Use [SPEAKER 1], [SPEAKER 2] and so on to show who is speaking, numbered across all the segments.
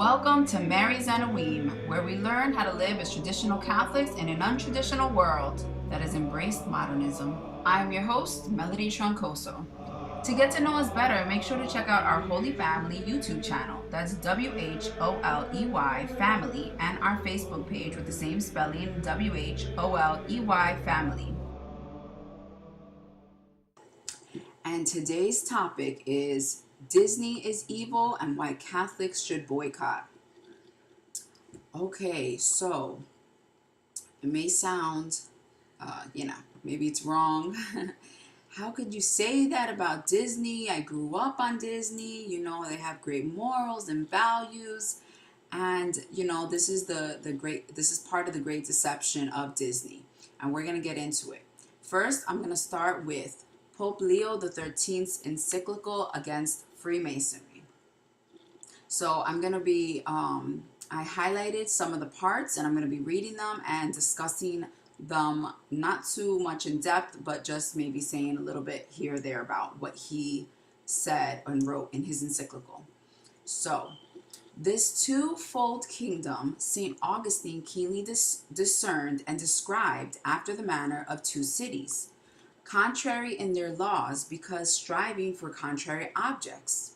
[SPEAKER 1] Welcome to Mary's and a Weem, where we learn how to live as traditional Catholics in an untraditional world that has embraced modernism. I'm your host, Melody Troncoso. To get to know us better, make sure to check out our Holy Family YouTube channel. That's WHOLEY Family, and our Facebook page with the same spelling, WHOLEY Family. And today's topic is Disney is evil and why Catholics should boycott. Okay, so it may sound, maybe it's wrong. How could you say that about Disney? I grew up on Disney. They have great morals and values. And, this is this is part of the great deception of Disney. And we're going to get into it. First, I'm going to start with Pope Leo XIII's encyclical against Freemasonry. So I'm going to be, I highlighted some of the parts and I'm going to be reading them and discussing them, not too much in depth, but just maybe saying a little bit here or there about what he said and wrote in his encyclical. So, this twofold kingdom St. Augustine keenly discerned and described after the manner of two cities, contrary in their laws because striving for contrary objects.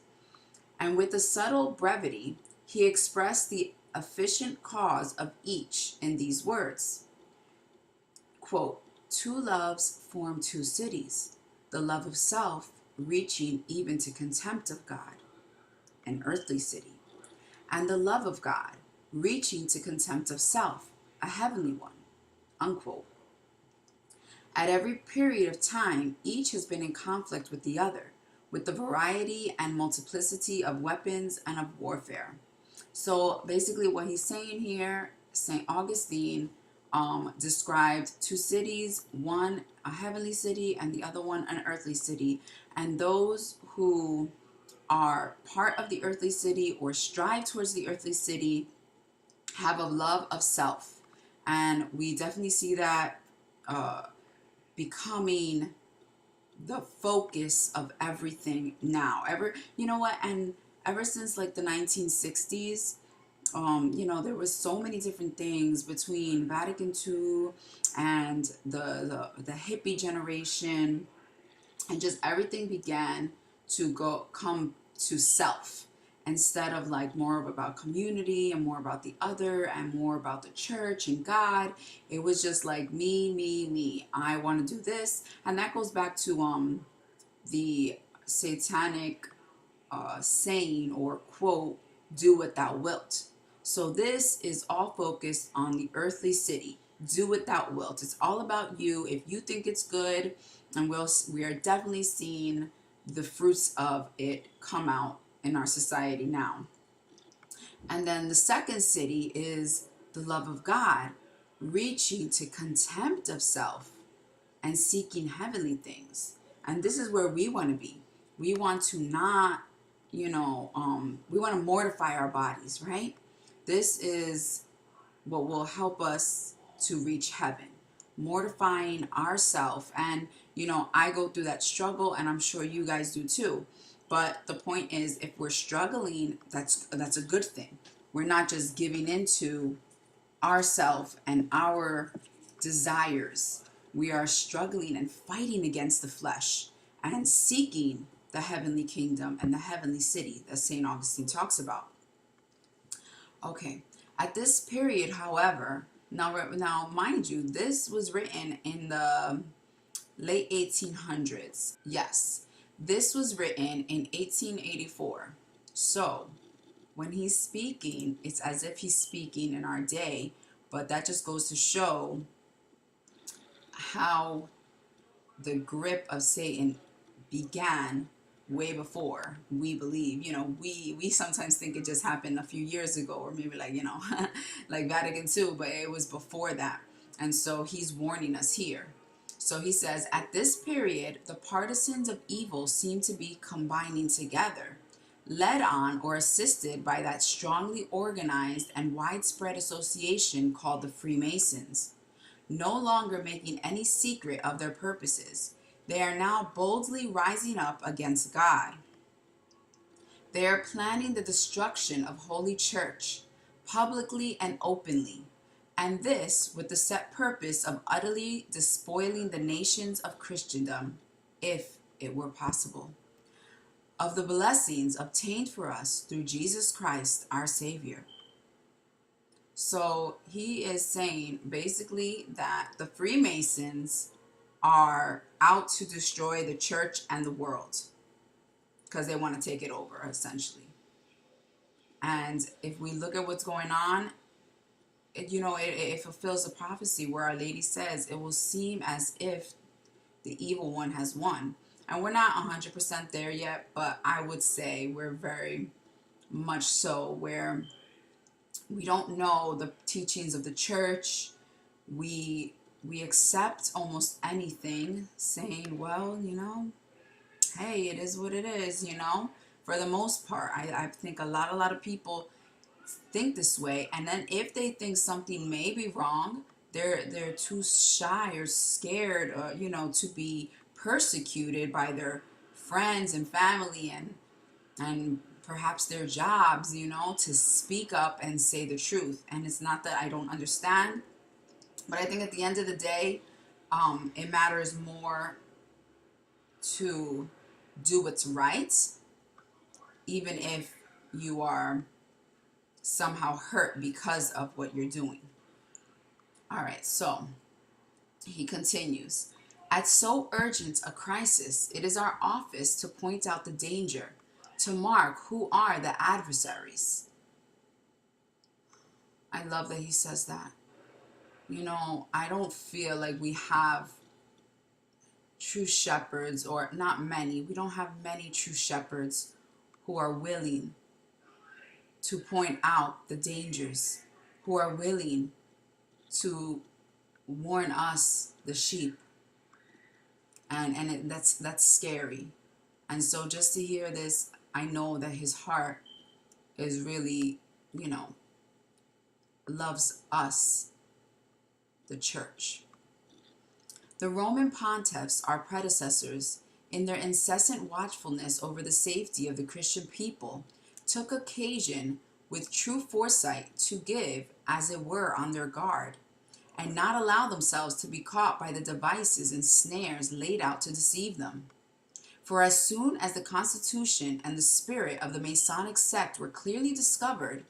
[SPEAKER 1] And with a subtle brevity, he expressed the efficient cause of each in these words. Quote, two loves form two cities, the love of self reaching even to contempt of God, an earthly city, and the love of God reaching to contempt of self, a heavenly one, unquote. At every period of time, each has been in conflict with the other, with the variety and multiplicity of weapons and of warfare. So basically what he's saying here, St. Augustine described two cities, one a heavenly city and the other one an earthly city. And those who are part of the earthly city or strive towards the earthly city have a love of self. And we definitely see that becoming the focus of everything now. And ever since like the 1960s, there was so many different things between Vatican II and the hippie generation, and just everything began to come to self instead of like more about community and more about the other and more about the church and God. It was just like me. I want to do this, and that goes back to the satanic saying or quote, "Do what thou wilt." So this is all focused on the earthly city. Do what thou wilt. It's all about you. If you think it's good, and we are definitely seeing the fruits of it come out in our society now. And then the second city is the love of God, reaching to contempt of self and seeking heavenly things. And this is where we want to be. We want to not, we want to mortify our bodies, right? This is what will help us to reach heaven, mortifying ourselves. And, I go through that struggle, and I'm sure you guys do too. But the point is, if we're struggling, that's a good thing. We're not just giving into ourselves and our desires. We are struggling and fighting against the flesh and seeking the heavenly kingdom and the heavenly city that St. Augustine talks about. Okay, at this period, however, now mind you, this was written in the late 1800s. Yes, this was written in 1884. So when he's speaking, it's as if he's speaking in our day, but that just goes to show how the grip of Satan began way before we believe. We sometimes think it just happened a few years ago, or maybe like like Vatican II, but it was before that. And so he's warning us here. So he says, at this period, the partisans of evil seem to be combining together, led on or assisted by that strongly organized and widespread association called the Freemasons, no longer making any secret of their purposes. They are now boldly rising up against God. They are planning the destruction of Holy Church, publicly and openly, and this with the set purpose of utterly despoiling the nations of Christendom, if it were possible, of the blessings obtained for us through Jesus Christ our Savior. So he is saying basically that the Freemasons are out to destroy the church and the world because they want to take it over, essentially. And if we look at what's going on, it fulfills the prophecy where Our Lady says it will seem as if the evil one has won. And we're not 100% there yet, but I would say we're very much so, where we don't know the teachings of the church. We accept almost anything, saying, well, hey, it is what it is, for the most part. I think a lot of people think this way, and then if they think something may be wrong, they're too shy or scared, to be persecuted by their friends and family and perhaps their jobs, to speak up and say the truth. And it's not that I don't understand, but I think at the end of the day, it matters more to do what's right, even if you are somehow hurt because of what you're doing. All right, so he continues. At so urgent a crisis, it is our office to point out the danger, to mark who are the adversaries. I love that he says that. I don't feel like we have true shepherds, or not many. We don't have many true shepherds who are willing to point out the dangers, who are willing to warn us, the sheep. And that's scary. And so just to hear this, I know that his heart is really, loves us, the church. The Roman pontiffs, our predecessors, in their incessant watchfulness over the safety of the Christian people, took occasion with true foresight to give, as it were, on their guard, and not allow themselves to be caught by the devices and snares laid out to deceive them. For as soon as the constitution and the spirit of the Masonic sect were clearly discovered,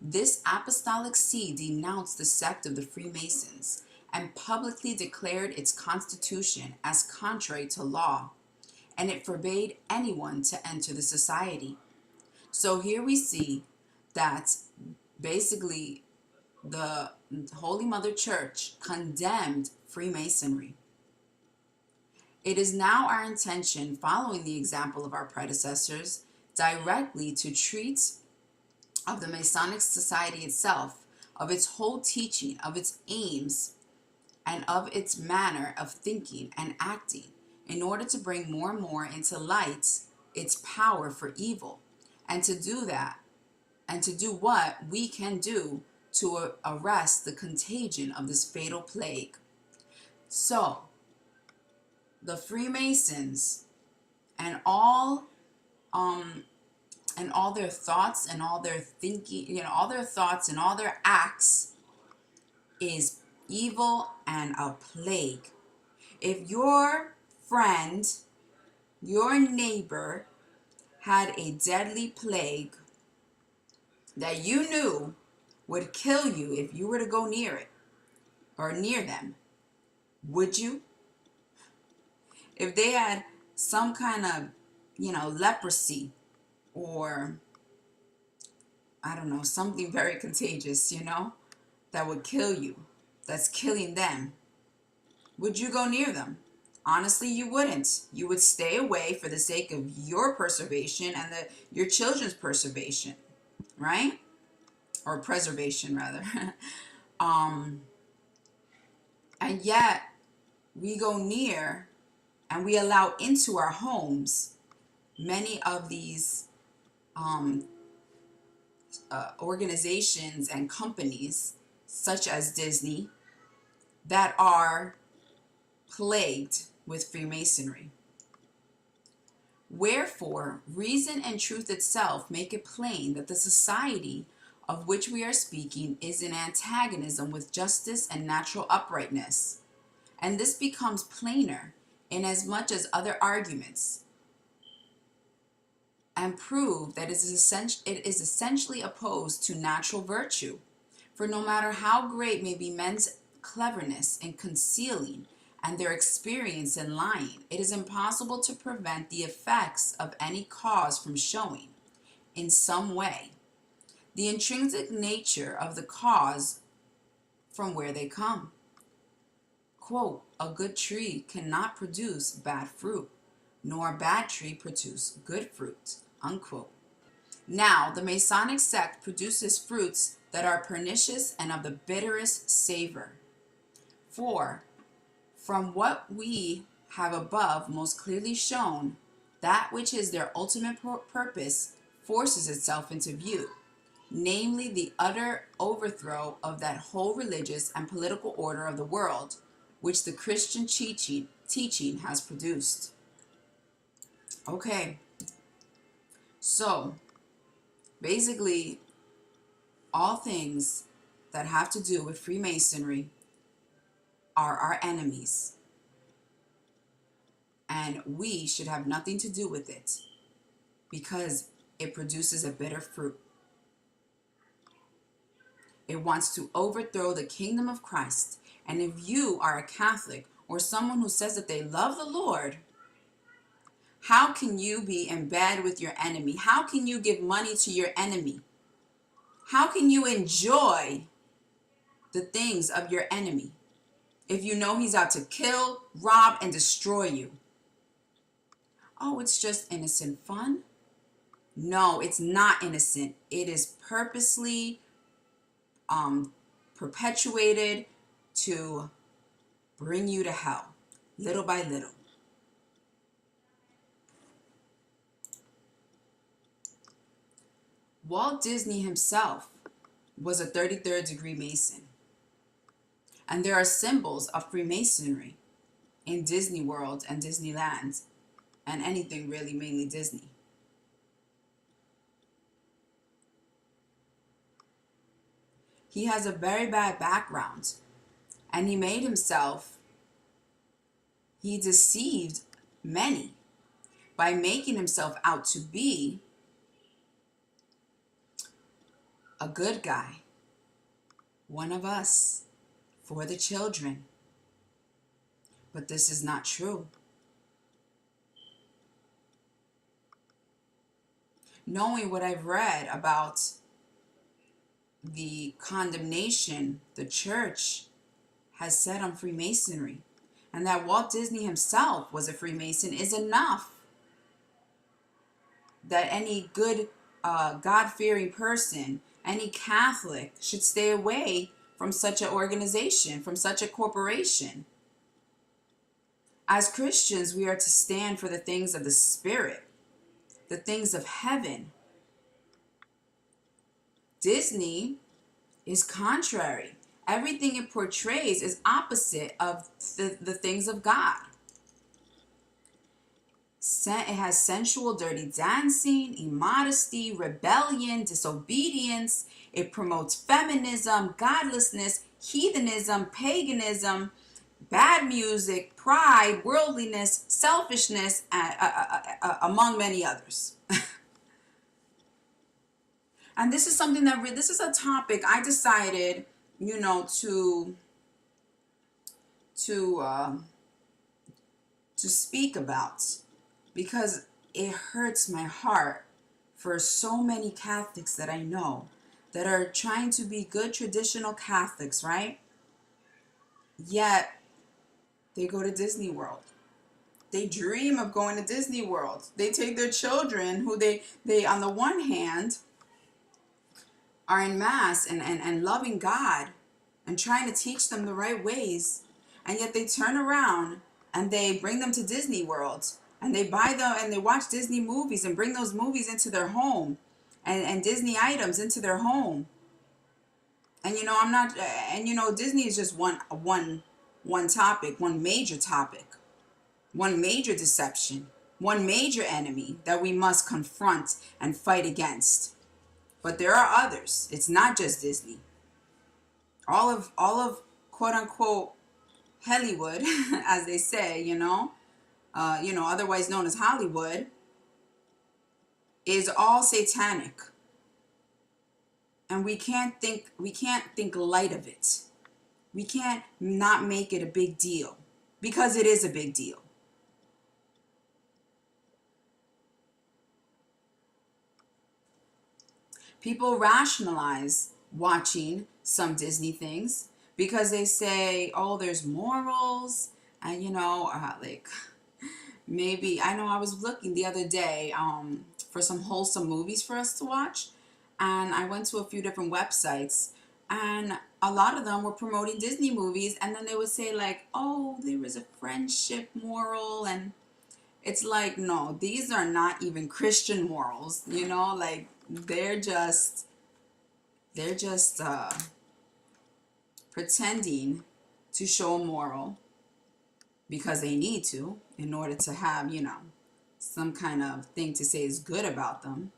[SPEAKER 1] this apostolic see denounced the sect of the Freemasons and publicly declared its constitution as contrary to law, and it forbade anyone to enter the society. So here we see that basically the Holy Mother Church condemned Freemasonry. It is now our intention, following the example of our predecessors, directly to treat of the Masonic Society itself, of its whole teaching, of its aims, and of its manner of thinking and acting, in order to bring more and more into light its power for evil, and to do that, and to do what we can do to arrest the contagion of this fatal plague. So, the Freemasons and all their thoughts and all their thinking, all their thoughts and all their acts is evil and a plague. If your friend, your neighbor had a deadly plague that you knew would kill you if you were to go near it or near them, would you? If they had some kind of, leprosy, or I don't know, something very contagious, that would kill you, that's killing them, would you go near them? Honestly, you wouldn't. You would stay away for the sake of your preservation and your children's preservation, right? Or preservation, rather. And yet, we go near and we allow into our homes many of these organizations and companies, such as Disney, that are plagued with Freemasonry. Wherefore, reason and truth itself make it plain that the society of which we are speaking is in antagonism with justice and natural uprightness. And this becomes plainer inasmuch as other arguments and prove that it is essentially opposed to natural virtue. For no matter how great may be men's cleverness in concealing and their experience in lying, it is impossible to prevent the effects of any cause from showing, in some way, the intrinsic nature of the cause from where they come. Quote, a good tree cannot produce bad fruit, nor a bad tree produce good fruit, unquote. Now, the Masonic sect produces fruits that are pernicious and of the bitterest savor. For, from what we have above most clearly shown, that which is their ultimate purpose forces itself into view, namely the utter overthrow of that whole religious and political order of the world which the Christian teaching has produced. Okay, so basically, all things that have to do with Freemasonry are our enemies, and we should have nothing to do with it because it produces a bitter fruit. It wants to overthrow the kingdom of Christ. And if you are a Catholic or someone who says that they love the Lord, how can you be in bed with your enemy? How can you give money to your enemy? How can you enjoy the things of your enemy if you know he's out to kill, rob, and destroy you? Oh, it's just innocent fun? No, it's not innocent. It is purposely perpetuated to bring you to hell, little by little. Walt Disney himself was a 33rd degree Mason. And there are symbols of Freemasonry in Disney World and Disneyland and anything really, mainly Disney. He has a very bad background, and he deceived many by making himself out to be a good guy, one of us, for the children. But this is not true. Knowing what I've read about the condemnation the church has set on Freemasonry, and that Walt Disney himself was a Freemason, is enough that any good God-fearing person, any Catholic, should stay away from such an organization, from such a corporation. As Christians, we are to stand for the things of the Spirit, the things of heaven. Disney is contrary. Everything it portrays is opposite of the things of God. It has sensual, dirty dancing, immodesty, rebellion, disobedience. It promotes feminism, godlessness, heathenism, paganism, bad music, pride, worldliness, selfishness, among many others. And this is something that this is a topic I decided, to speak about, because it hurts my heart for so many Catholics that I know that are trying to be good traditional Catholics, right? Yet they go to Disney World. They dream of going to Disney World. They take their children, who they on the one hand are in mass and loving God and trying to teach them the right ways, and yet they turn around and they bring them to Disney World, and they buy them and they watch Disney movies and bring those movies into their home, and Disney items into their home. And I'm not, and Disney is just one topic, one major topic, one major deception, one major enemy that we must confront and fight against. But there are others. It's not just Disney. All of quote unquote Hollywood, as they say, otherwise known as Hollywood, is all satanic. And we can't think light of it. We can't not make it a big deal, because it is a big deal. People rationalize watching some Disney things because they say, oh, there's morals. And, like, maybe, I know I was looking the other day for some wholesome movies for us to watch. And I went to a few different websites, and a lot of them were promoting Disney movies. And then they would say, like, oh, there was a friendship moral. And it's like, no, these are not even Christian morals, like they're just pretending to show a moral because they need to, in order to have, some kind of thing to say is good about them.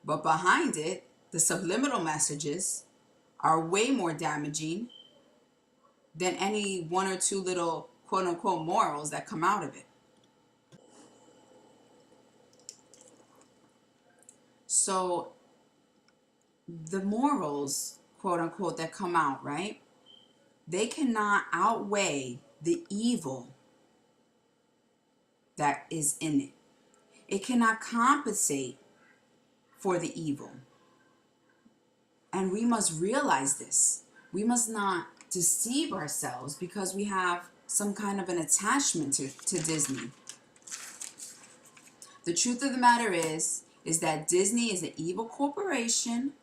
[SPEAKER 1] But behind it, the subliminal messages are way more damaging than any one or two little quote unquote morals that come out of it. So the morals, quote unquote, that come out, right? They cannot outweigh the evil that is in it. It cannot compensate for the evil. And we must realize this. We must not deceive ourselves because we have some kind of an attachment to Disney. The truth of the matter is that Disney is an evil corporation,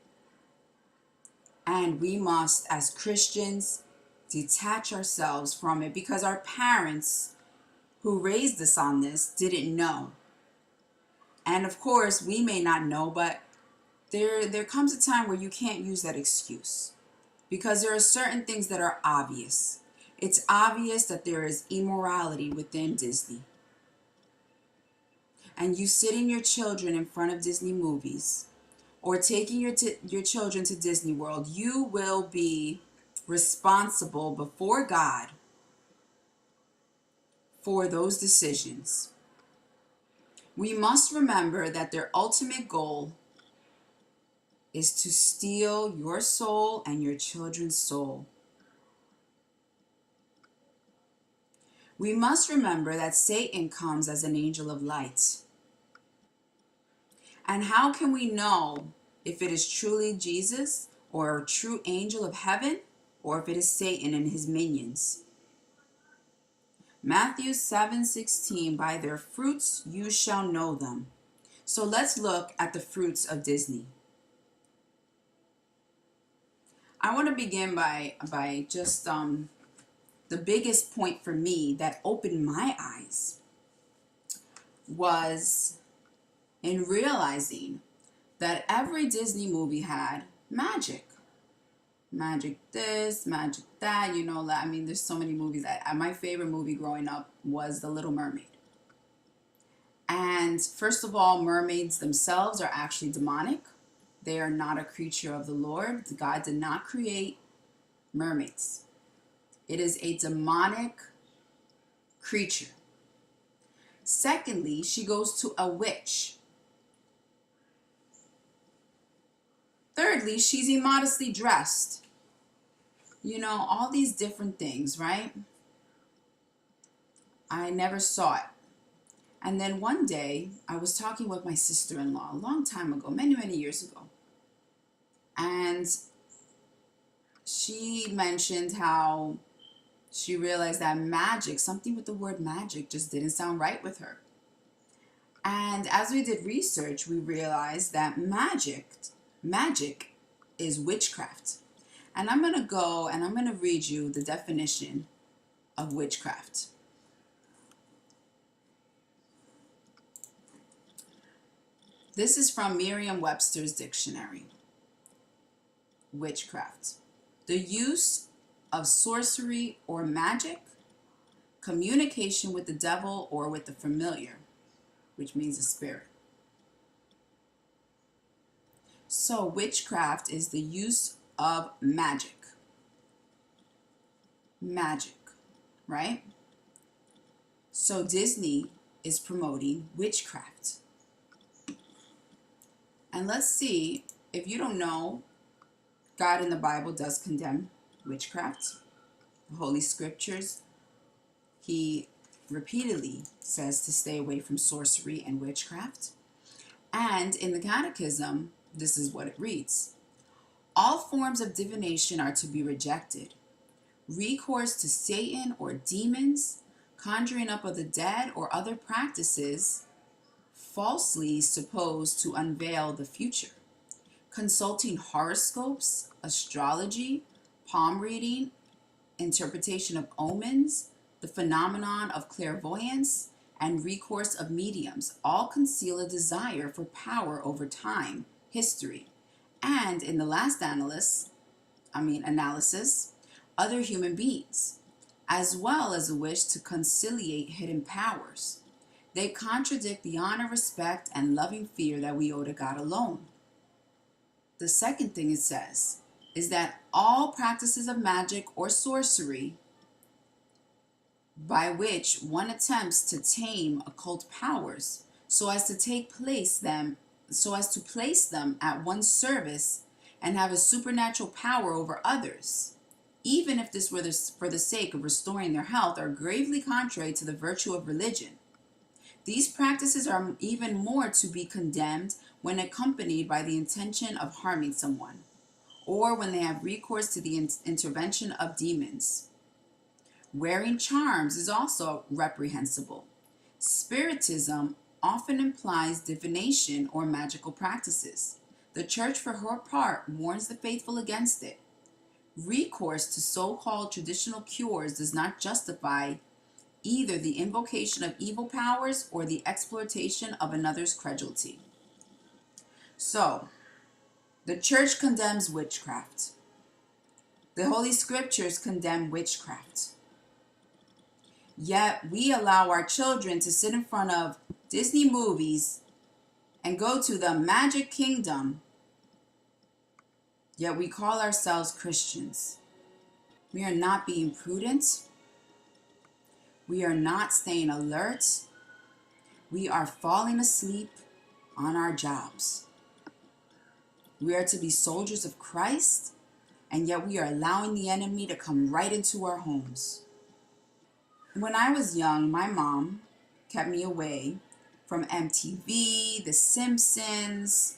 [SPEAKER 1] and we must, as Christians, detach ourselves from it because our parents who raised us on this didn't know. And of course, we may not know, but there comes a time where you can't use that excuse, because there are certain things that are obvious. It's obvious that there is immorality within Disney. And you sitting your children in front of Disney movies or taking your children to Disney World, you will be responsible before God for those decisions. We must remember that their ultimate goal is to steal your soul and your children's soul. We must remember that Satan comes as an angel of light. And how can we know if it is truly Jesus or a true angel of heaven, or if it is Satan and his minions? Matthew 7:16, by their fruits you shall know them. So let's look at the fruits of Disney. I want to begin by just the biggest point for me that opened my eyes was in realizing that every Disney movie had magic. Magic this, magic that, I mean, there's so many movies. My favorite movie growing up was The Little Mermaid. And first of all, mermaids themselves are actually demonic. They are not a creature of the Lord. God did not create mermaids. It is a demonic creature. Secondly, she goes to a witch. Thirdly, she's immodestly dressed. All these different things, right? I never saw it. And then one day, I was talking with my sister-in-law a long time ago, many, many years ago. And she mentioned how she realized that magic, something with the word magic, just didn't sound right with her. And as we did research, we realized that magic is witchcraft. And I'm going to go and I'm going to read you the definition of witchcraft. This is from Merriam-Webster's dictionary. Witchcraft: the use of sorcery or magic, communication with the devil or with the familiar, which means a spirit. So witchcraft is the use of magic. Magic, right? So Disney is promoting witchcraft. And let's see, if you don't know, God in the Bible does condemn witchcraft. The Holy Scriptures, he repeatedly says to stay away from sorcery and witchcraft. And in the Catechism, this is what it reads. All forms of divination are to be rejected. Recourse to Satan or demons, conjuring up of the dead, or other practices falsely supposed to unveil the future, consulting horoscopes, astrology, palm reading, interpretation of omens, the phenomenon of clairvoyance, and recourse of mediums, all conceal a desire for power over time, history, and in the last analysis, other human beings, as well as a wish to conciliate hidden powers. They contradict the honor, respect, and loving fear that we owe to God alone. The second thing it says is that all practices of magic or sorcery by which one attempts to tame occult powers so as to place them at one's service and have a supernatural power over others, even if this were for the sake of restoring their health, are gravely contrary to the virtue of religion. These practices are even more to be condemned when accompanied by the intention of harming someone, or when they have recourse to the intervention of demons. Wearing charms is also reprehensible. Spiritism often implies divination or magical practices. The Church, for her part, warns the faithful against it. Recourse to so-called traditional cures does not justify either the invocation of evil powers or the exploitation of another's credulity. So, the Church condemns witchcraft. The Holy Scriptures condemn witchcraft. Yet we allow our children to sit in front of Disney movies and go to the Magic Kingdom, yet we call ourselves Christians. We are not being prudent. We are not staying alert. We are falling asleep on our jobs. We are to be soldiers of Christ, and yet we are allowing the enemy to come right into our homes. When I was young, my mom kept me away from MTV, The Simpsons.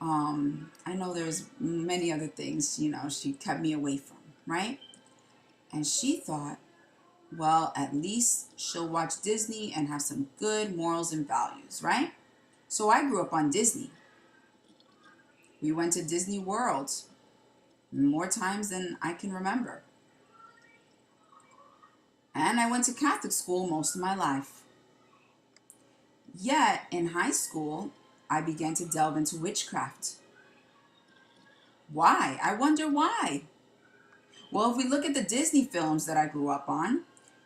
[SPEAKER 1] I know there's many other things, she kept me away from, right? And she thought, well, at least she'll watch Disney and have some good morals and values, right? So I grew up on Disney. We went to Disney World more times than I can remember. And I went to Catholic school most of my life. Yet, in high school, I began to delve into witchcraft. Why? I wonder why. Well, if we look at the Disney films that I grew up on,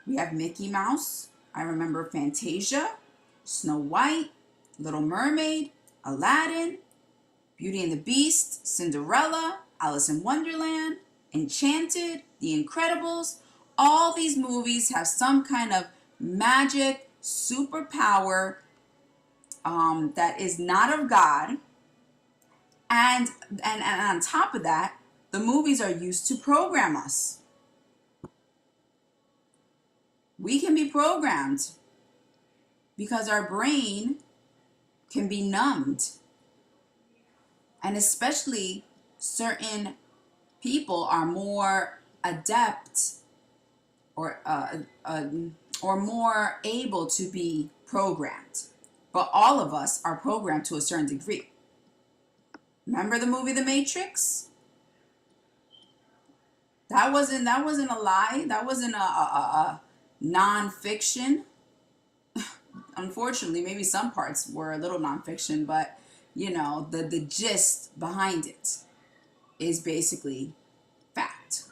[SPEAKER 1] we have Mickey Mouse. I remember Fantasia, Snow White, Little Mermaid, Aladdin, Beauty and the Beast, Cinderella, Alice in Wonderland, Enchanted, The Incredibles. All these movies have some kind of magic, superpower that is not of God. And on top of that, the movies are used to program us. We can be programmed because our brain can be numbed. And especially certain people are more adept or more able to be programmed. But all of us are programmed to a certain degree. Remember the movie The Matrix? That wasn't a lie. That wasn't a non-fiction. Unfortunately, maybe some parts were a little non-fiction, but the gist behind it is basically fact.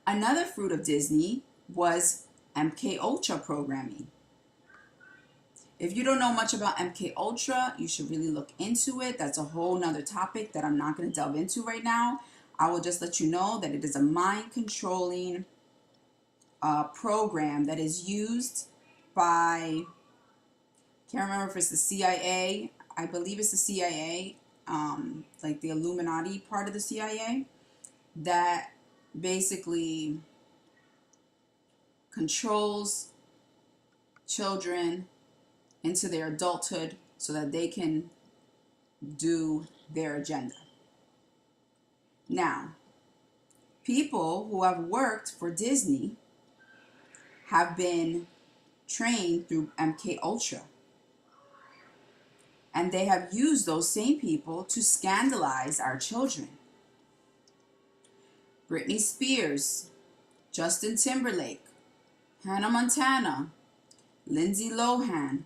[SPEAKER 1] Another fruit of Disney was MK Ultra programming. If you don't know much about MK Ultra, you should really look into it. That's a whole nother topic that I'm not going to delve into right now. I will just let you know that it is a mind controlling program that is used by, can't remember if it's the CIA. I believe it's the CIA, like the Illuminati part of the CIA, that basically controls children into their adulthood so that they can do their agenda. Now, people who have worked for Disney have been trained through MK Ultra, and they have used those same people to scandalize our children. Britney Spears, Justin Timberlake, Hannah Montana, Lindsay Lohan,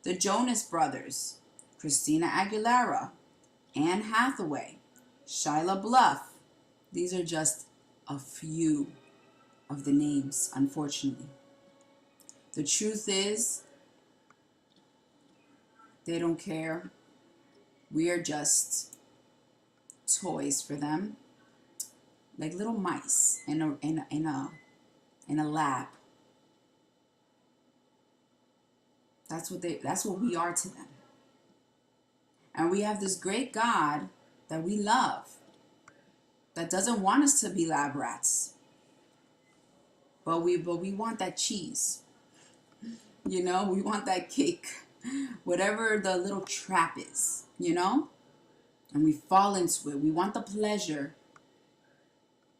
[SPEAKER 1] the Jonas Brothers, Christina Aguilera, Anne Hathaway, Shia LaBeouf. These are just a few of the names, unfortunately. The truth is, they don't care. We are just toys for them, like little mice in a lab. That's what we are to them. And we have this great God that we love, that doesn't want us to be lab rats. But we want that cheese. We want that cake. Whatever the little trap is, And we fall into it. We want the pleasure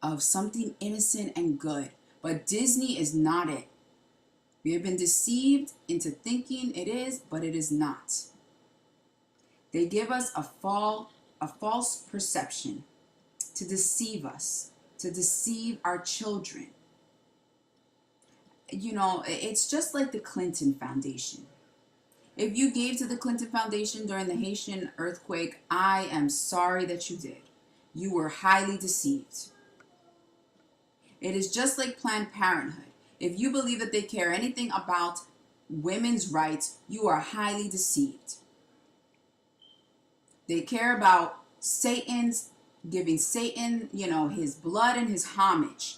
[SPEAKER 1] of something innocent and good. But Disney is not it. We have been deceived into thinking it is, but it is not. They give us a false perception to deceive us, to deceive our children. It's just like the Clinton Foundation. If you gave to the Clinton Foundation during the Haitian earthquake, I am sorry that you did. You were highly deceived. It is just like Planned Parenthood. If you believe that they care anything about women's rights, you are highly deceived. They care about giving Satan, his blood and his homage.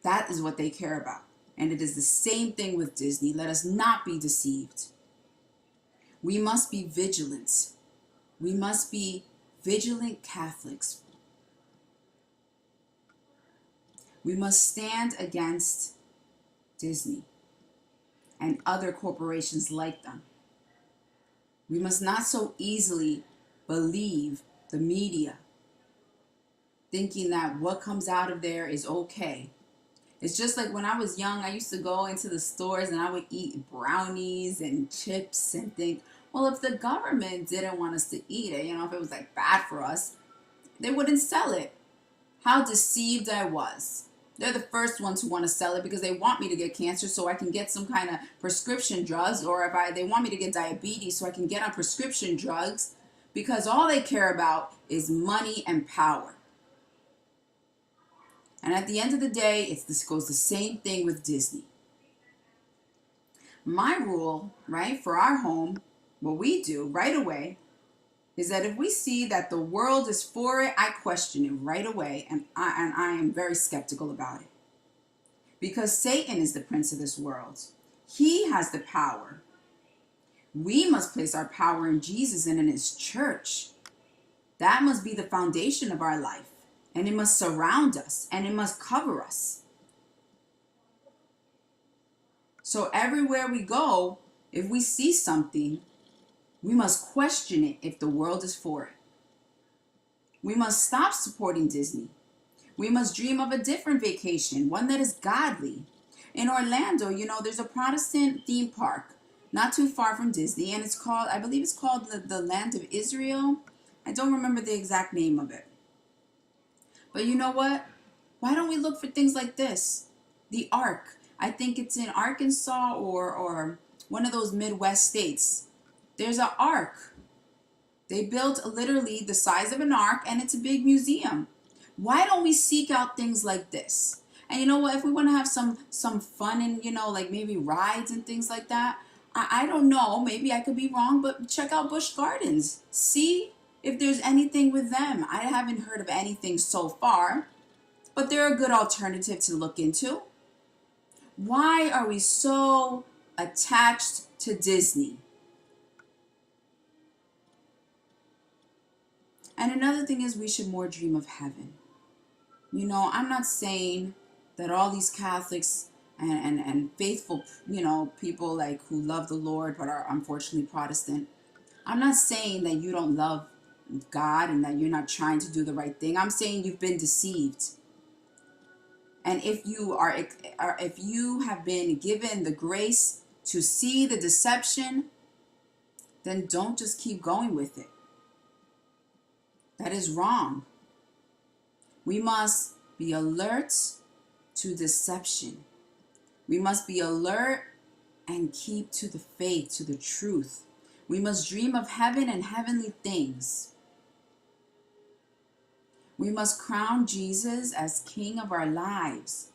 [SPEAKER 1] That is what they care about. And it is the same thing with Disney. Let us not be deceived. We must be vigilant. We must be vigilant Catholics. We must stand against Disney and other corporations like them. We must not so easily believe the media, thinking that what comes out of there is okay. It's just like when I was young, I used to go into the stores and I would eat brownies and chips and think, well, if the government didn't want us to eat it, if it was like bad for us, they wouldn't sell it. How deceived I was. They're the first ones who want to sell it because they want me to get cancer so I can get some kind of prescription drugs, or if they want me to get diabetes so I can get on prescription drugs, because all they care about is money and power. And at the end of the day, this goes the same thing with Disney. My rule, right, for our home, what we do right away is that if we see that the world is for it, I question it right away, and I am very skeptical about it. Because Satan is the prince of this world. He has the power. We must place our power in Jesus and in his church. That must be the foundation of our life. And it must surround us, and it must cover us. So everywhere we go, if we see something, we must question it if the world is for it. We must stop supporting Disney. We must dream of a different vacation, one that is godly. In Orlando, there's a Protestant theme park not too far from Disney, and I believe it's called the Land of Israel. I don't remember the exact name of it. But you know what? Why don't we look for things like this? The Ark. I think it's in Arkansas or one of those Midwest states. There's an Ark. They built literally the size of an Ark, and it's a big museum. Why don't we seek out things like this? And you know what? If we want to have some fun and, like maybe rides and things like that, I don't know, maybe I could be wrong, but check out Busch Gardens. See if there's anything with them. I haven't heard of anything so far, but they're a good alternative to look into. Why are we so attached to Disney? And another thing is we should more dream of heaven. You know, I'm not saying that all these Catholics and faithful, people like who love the Lord but are unfortunately Protestant. I'm not saying that you don't love God and that you're not trying to do the right thing. I'm saying you've been deceived. And if you have been given the grace to see the deception, then don't just keep going with it. That is wrong. We must be alert to deception. We must be alert and keep to the faith, to the truth. We must dream of heaven and heavenly things. We must crown Jesus as King of our lives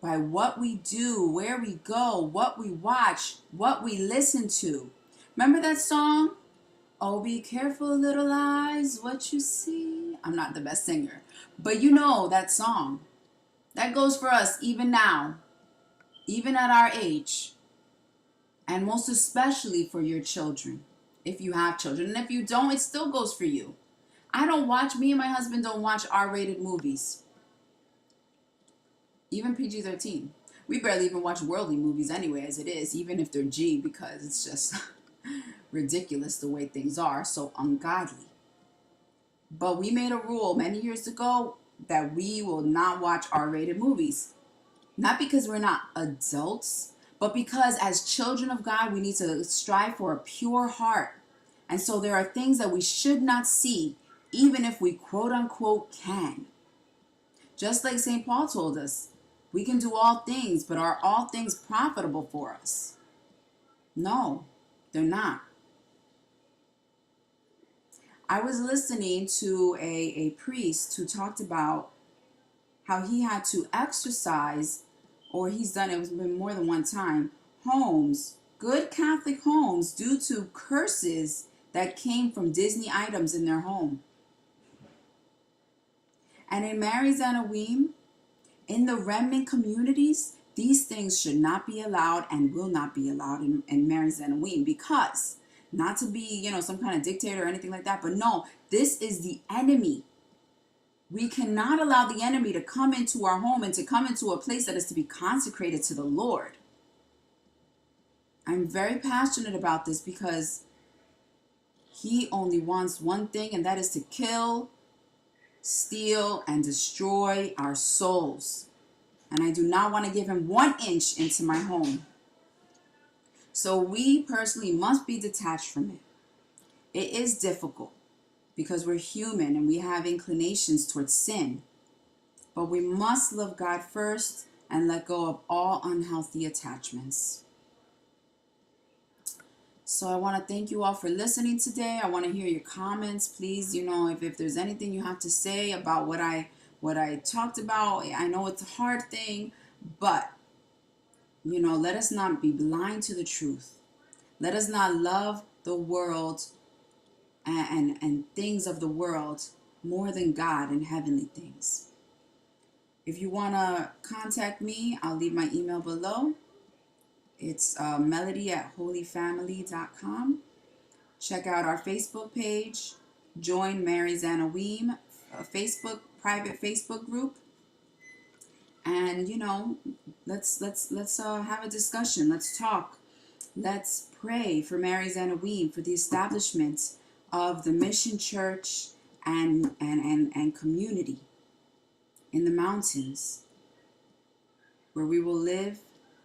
[SPEAKER 1] by what we do, where we go, what we watch, what we listen to. Remember that song? Oh, be careful, little eyes, what you see. I'm not the best singer, but you know that song. That goes for us even now, even at our age, and most especially for your children, if you have children. And if you don't, it still goes for you. Me and my husband don't watch R-rated movies, even PG-13. We barely even watch worldly movies anyway, as it is, even if they're G, because it's just ridiculous the way things are, so ungodly. But we made a rule many years ago that we will not watch R-rated movies. Not because we're not adults, but because as children of God, we need to strive for a pure heart. And so there are things that we should not see, even if we quote unquote can. Just like St. Paul told us, we can do all things, but are all things profitable for us? No, they're not. I was listening to a priest who talked about how he had to exercise, or he's done it, it's been more than one time, homes, good Catholic homes, due to curses that came from Disney items in their home. And in Mary's Anawim, in the remnant communities, these things should not be allowed and will not be allowed in Mary's Anawim, because, not to be, some kind of dictator or anything like that, but no, this is the enemy. We cannot allow the enemy to come into our home and to come into a place that is to be consecrated to the Lord. I'm very passionate about this because he only wants one thing, and that is to kill, steal, and destroy our souls. And I do not want to give him 1 inch into my home. So we personally must be detached from it. It is difficult because we're human and we have inclinations towards sin. But we must love God first and let go of all unhealthy attachments. So I want to thank you all for listening today. I want to hear your comments. Please, if there's anything you have to say about what I talked about. I know it's a hard thing, but let us not be blind to the truth. Let us not love the world and things of the world more than God and heavenly things. If you want to contact me, I'll leave my email below. It's melody@holyfamily.com. Check out our Facebook page. Join Mary's Anawim, a private Facebook group. And let's have a discussion. Let's talk. Let's pray for Mary's Anawim, for the establishment of the mission church and community in the mountains, where we will live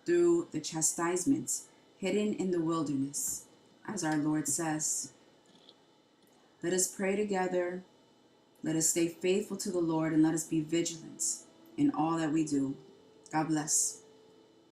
[SPEAKER 1] through the chastisement hidden in the wilderness, as our Lord says. Let us pray together. Let us stay faithful to the Lord, and let us be vigilant in all that we do. God bless.